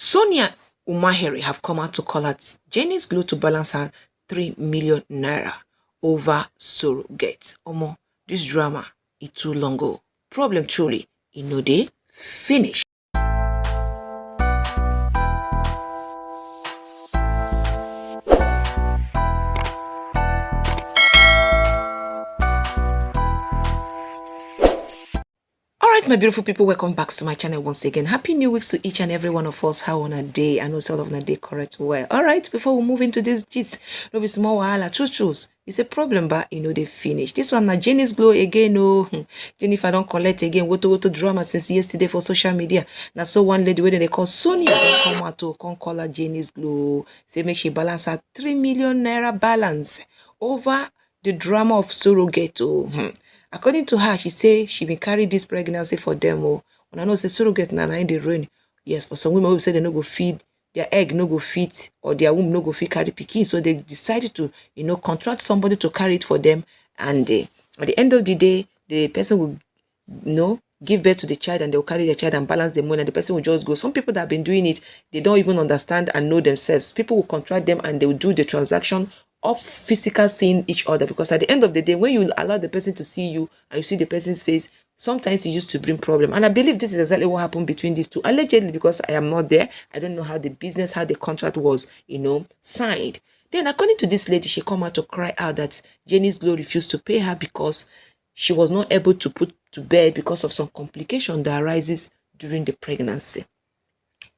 Sonia Umaheri have come out to call out Jenny's Glow to balance her 3 million naira over surrogate. Omo, this drama is too long ago. Problem truly, they finish. Alright, my beautiful people, welcome back to my channel once again. Happy new weeks to each and every one of us. How on a day? I know all of a day correct well. Alright, before we move into this gist, no be small wahala, truth. It's a problem, but they finish. This one now, Jenny's Glow again. Oh, Jennifer don't collect again. What drama since yesterday for social media. Now, so one lady where they call Sonia don't come out to come call her Jenny's Glow. Say make she balance her 3 million naira balance over the drama of surrogate. Oh, According to her, she say she been carry this pregnancy for them. Oh, when I know say surrogate now in the rain. Yes, for some women who say they no go feed their egg, no go fit, or their womb no go fit carry pikin. So they decided to, contract somebody to carry it for them. And at the end of the day, the person will, give birth to the child, and they will carry the child and balance the money, and the person will just go. Some people that have been doing it, they don't even understand and know themselves. People will contract them and they will do the transaction of physical seeing each other, because at the end of the day, when you allow the person to see you and you see the person's face, sometimes it used to bring problem. And I believe this is exactly what happened between these two, allegedly, because I am not there. I don't know how the contract was, signed. Then according to this lady, she come out to cry out that Jenny's Glow refused to pay her because she was not able to put to bed because of some complication that arises during the pregnancy.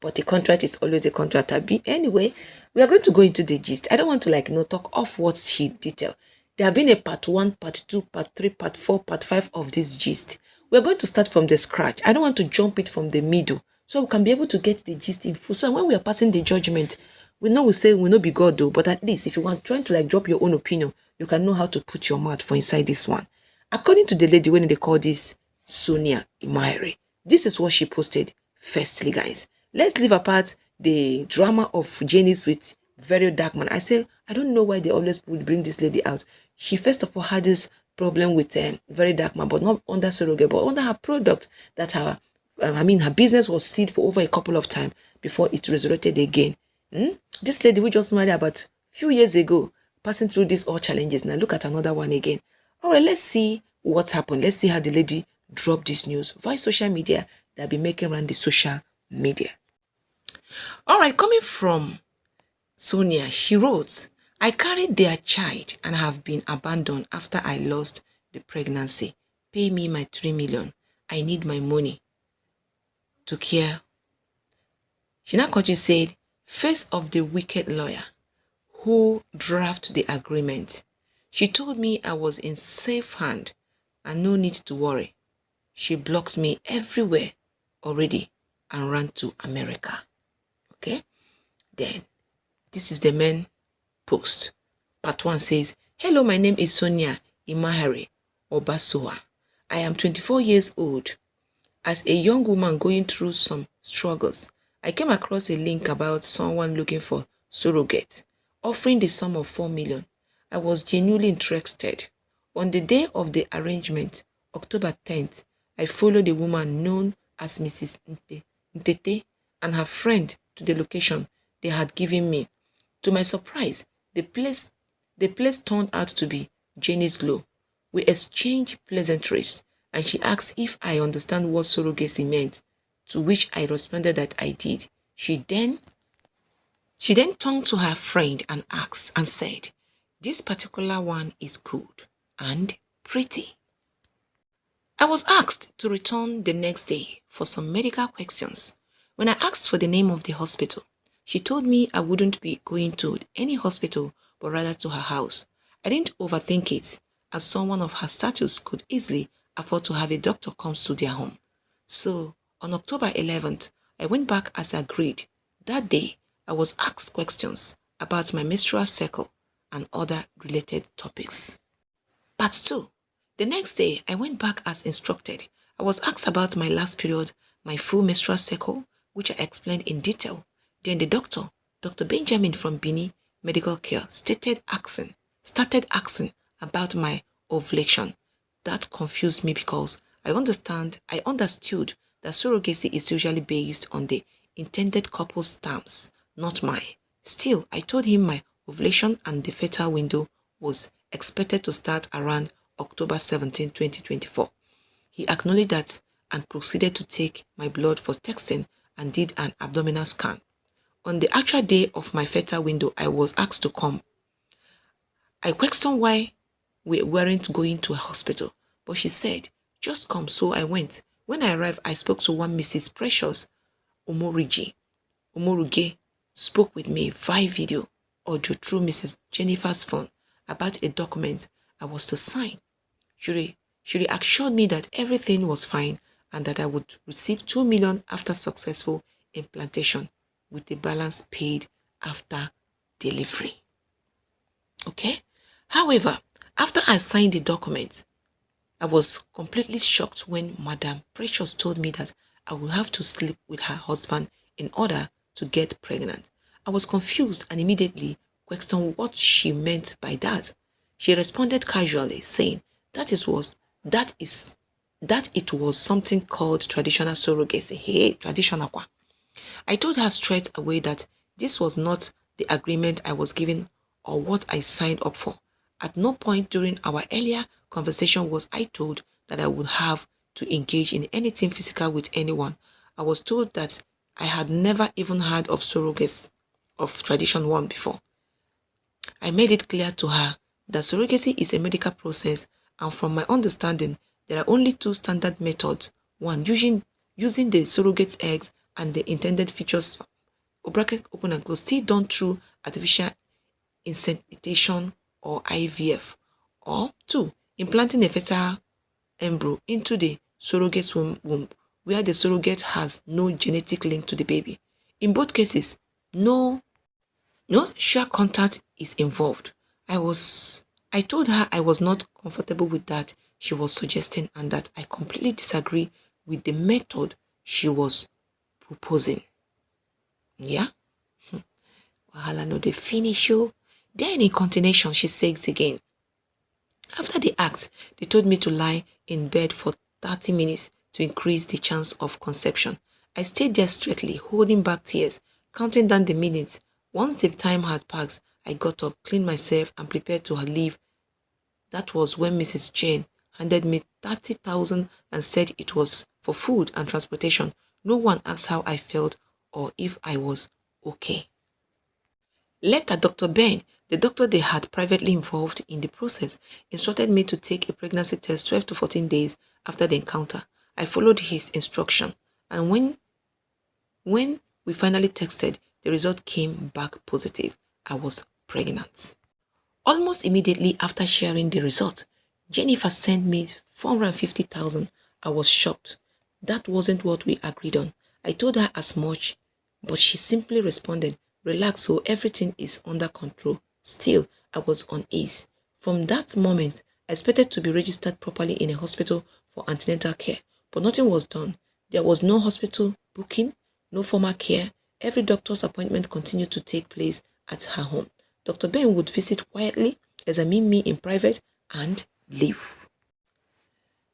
But the contract is always a contract. Anyway, we are going to go into the gist. I don't want to talk off what she detailed. There have been a part 1, part 2, part 3, part 4, part 5 of this gist. We are going to start from the scratch. I don't want to jump it from the middle, so we can be able to get the gist in full. So when we are passing the judgment, we say we know be God though, but at least if you want trying to drop your own opinion, you can know how to put your mouth for inside this one. According to the lady, when they call this Sonia Umaheri, this is what she posted. Firstly, guys, let's leave apart the drama of Jenny's with very dark man. I say, I don't know why they always would bring this lady out. She first of all had this problem with very dark man, but not under surrogate, but under her product that her business was sealed for over a couple of times before it resurrected again. This lady we just married about a few years ago, passing through these all challenges. Now look at another one again. All right, let's see what happened. Let's see how the lady dropped this news via social media that be making around the social media. All right, coming from Sonia, she wrote, I carried their child and have been abandoned after I lost the pregnancy. Pay me my 3 million. I need my money to care. She now said, face of the wicked lawyer who drafted the agreement. She told me I was in safe hand and no need to worry. She blocked me everywhere already and ran to America. Okay, then this is the main post. Part 1 says, hello, my name is Sonia Umaheri Obasua. I am 24 years old. As a young woman going through some struggles, I came across a link about someone looking for surrogate, offering the sum of 4 million. I was genuinely interested. On the day of the arrangement, October 10th, I followed a woman known as Mrs. Ntete and her friend to the location they had given me. To my surprise, the place turned out to be Jenny's Glow. We exchanged pleasantries, and she asked if I understand what surrogacy meant, to which I responded that I did. She then turned to her friend and asked and said, this particular one is good and pretty. I was asked to return the next day for some medical questions. When I asked for the name of the hospital, she told me I wouldn't be going to any hospital, but rather to her house. I didn't overthink it, as someone of her status could easily afford to have a doctor come to their home. So, on October 11th, I went back as agreed. That day, I was asked questions about my menstrual cycle and other related topics. Part 2. The next day, I went back as instructed. I was asked about my last period, my full menstrual cycle, which I explained in detail. Then the doctor, Dr. Benjamin from Bini Medical Care, started asking about my ovulation. That confused me because I understood that surrogacy is usually based on the intended couple's terms, not mine. Still, I told him my ovulation and the fertile window was expected to start around October 17, 2024. He acknowledged that and proceeded to take my blood for testing and did an abdominal scan. On the actual day of my fertile window, I was asked to come. I questioned why we weren't going to a hospital, but she said, just come, so I went. When I arrived, I spoke to one Mrs. Precious Omoruge spoke with me via video audio through Mrs. Jennifer's phone about a document I was to sign. She reassured me that everything was fine and that I would receive 2 million after successful implantation, with the balance paid after delivery. Okay? However, after I signed the document, I was completely shocked when Madam Precious told me that I would have to sleep with her husband in order to get pregnant. I was confused and immediately questioned what she meant by that. She responded casually, saying that it was something called traditional surrogacy. Hey, traditional kwa. I told her straight away that this was not the agreement I was given or what I signed up for. At no point during our earlier conversation was I told that I would have to engage in anything physical with anyone. I was told that I had never even heard of surrogacy of tradition one before. I made it clear to her that surrogacy is a medical process, and from my understanding, there are only two standard methods. One, using the surrogate's eggs and the intended features, bracket open and close, still done through artificial insemination or IVF. Or two, implanting a fertile embryo into the surrogate's womb, where the surrogate has no genetic link to the baby. In both cases, no sexual contact is involved. I told her I was not comfortable with that she was suggesting and that I completely disagree with the method she was proposing. Yeah? Wahala no dey finish you. Then in continuation, she says again, after the act, they told me to lie in bed for 30 minutes to increase the chance of conception. I stayed there straightly, holding back tears, counting down the minutes. Once the time had passed, I got up, cleaned myself, and prepared to leave. That was when Mrs. Jane handed me 30,000 and said it was for food and transportation. No one asked how I felt or if I was okay. Later, Dr. Ben, the doctor they had privately involved in the process, instructed me to take a pregnancy test 12 to 14 days after the encounter. I followed his instruction, and when we finally tested, the result came back positive. I was pregnant. Almost immediately after sharing the result, Jennifer sent me 450,000. I was shocked. That wasn't what we agreed on. I told her as much, but she simply responded, relax, so everything is under control. Still, I was on ease. From that moment, I expected to be registered properly in a hospital for antenatal care, but nothing was done. There was no hospital booking, no formal care. Every doctor's appointment continued to take place at her home. Dr. Ben would visit quietly, examine me in private, and leave.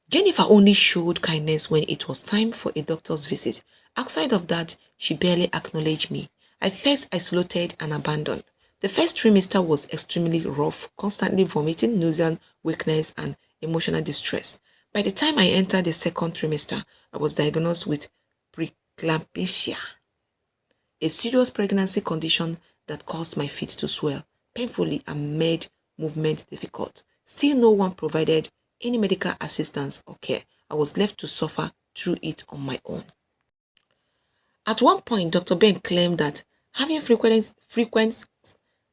Jennifer only showed kindness when it was time for a doctor's visit. Outside of that, she barely acknowledged me. I felt isolated and abandoned. The first trimester was extremely rough, constantly vomiting, nausea, weakness, and emotional distress. By the time I entered the second trimester, I was diagnosed with preeclampsia, a serious pregnancy condition that caused my feet to swell painfully and made movement difficult. Still, no one provided any medical assistance or care. I was left to suffer through it on my own. At one point, Dr. Ben claimed that having frequent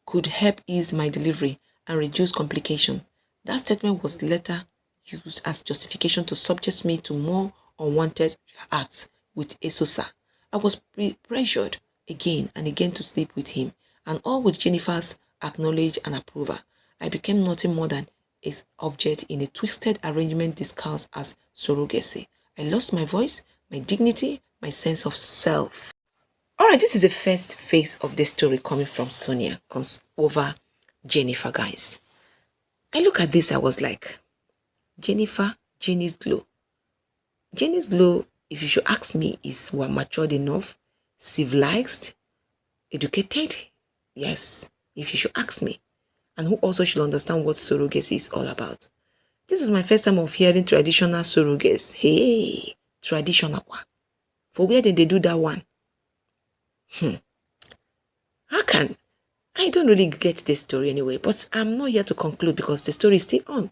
could help ease my delivery and reduce complications. That statement was later used as justification to subject me to more unwanted acts with Esosa. I was pressured again and again to sleep with him, and all with Jennifer's acknowledge and approval. I became nothing more than an object in a twisted arrangement disguised as surrogacy. I lost my voice, my dignity, my sense of self. Alright, this is the first phase of the story coming from Sonia over Jennifer, guys. I look at this, I was like, Jennifer, Jenny's glow. Jenny's glow, if you should ask me, is matured enough. civilized, educated, yes, if you should ask me, and who also should understand what surrogacy is all about. This is my first time of hearing traditional surrogacy. Hey, traditional one. For where did they do that one? How can? I don't really get the story anyway, but I'm not here to conclude because the story is still on.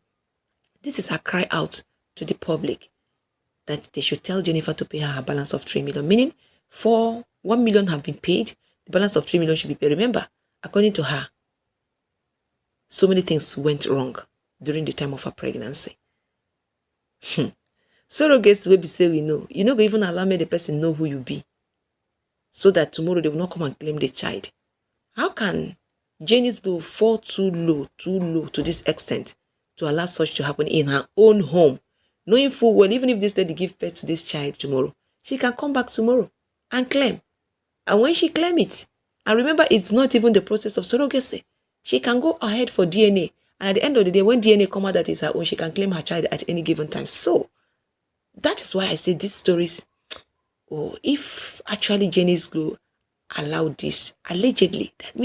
This is her cry out to the public that they should tell Jennifer to pay her balance of 3 million, meaning 1 million have been paid, the balance of 3 million should be paid. Remember, according to her, so many things went wrong during the time of her pregnancy. Surrogates will be say we know. You know, even allow me the person know who you be, so that tomorrow they will not come and claim the child. How can jennysglow fall too low to this extent to allow such to happen in her own home, knowing full well even if this lady give birth to this child tomorrow, she can come back tomorrow and claim. And when she claim it, and remember, it's not even the process of surrogacy. She can go ahead for DNA, and at the end of the day, when DNA come out that is her own, she can claim her child at any given time. So that is why I say these stories, oh, if actually jennysglow allowed this, allegedly, that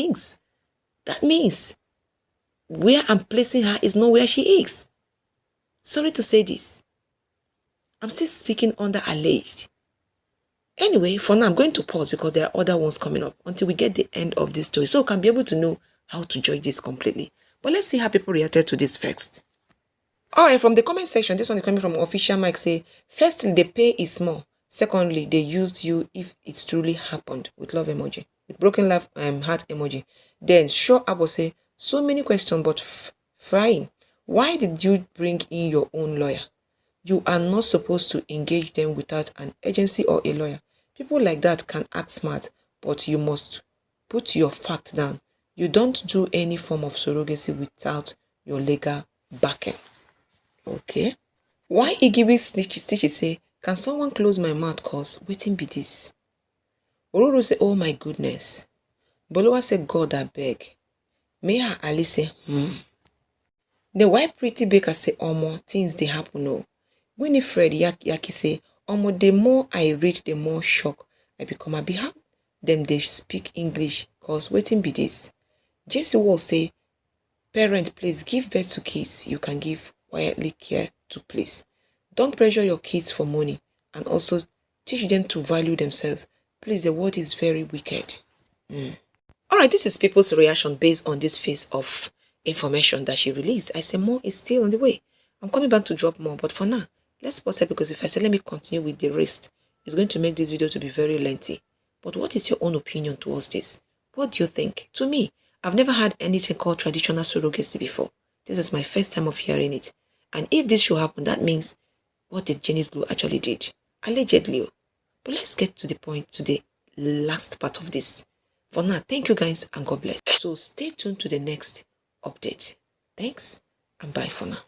means where I'm placing her is not where she is. Sorry to say this. I'm still speaking under alleged. Anyway, for now, I'm going to pause because there are other ones coming up until we get the end of this story, so we can be able to know how to judge this completely. But let's see how people reacted to this first. Alright, from the comment section, this one is coming from Official Mike, say, firstly, the pay is small. Secondly, they used you if it truly happened, with love emoji, with broken love heart emoji. Then Sure Abo say, so many questions but frying. Why did you bring in your own lawyer? You are not supposed to engage them without an agency or a lawyer. People like that can act smart, but you must put your fact down. You don't do any form of surrogacy without your legal backing. Okay. Why Igibi Stitchy say, can someone close my mouth cause waiting be this? Ororo say, oh my goodness. Bolowa say, God I beg. Meha Ali say, The white pretty baker say, omo, things they happen no. Winifred Yaki say, omo, the more I read, the more shock I become. I behave them they speak English cause waiting be this. Jesse Wall say, parent, please give birth to kids you can give quietly care to, please. Don't pressure your kids for money, and also teach them to value themselves. Please, the world is very wicked. Alright, this is people's reaction based on this phase of information that she released. I say more is still on the way. I'm coming back to drop more, but for now, let's pause it because if I say let me continue with the rest, it's going to make this video to be very lengthy. But what is your own opinion towards this? What do you think? To me, I've never had anything called traditional surrogacy before. This is my first time of hearing it. And if this should happen, that means what did jennysglow actually did? Allegedly. But let's get to the point, to the last part of this. For now, thank you guys and God bless. So stay tuned to the next update. Thanks and bye for now.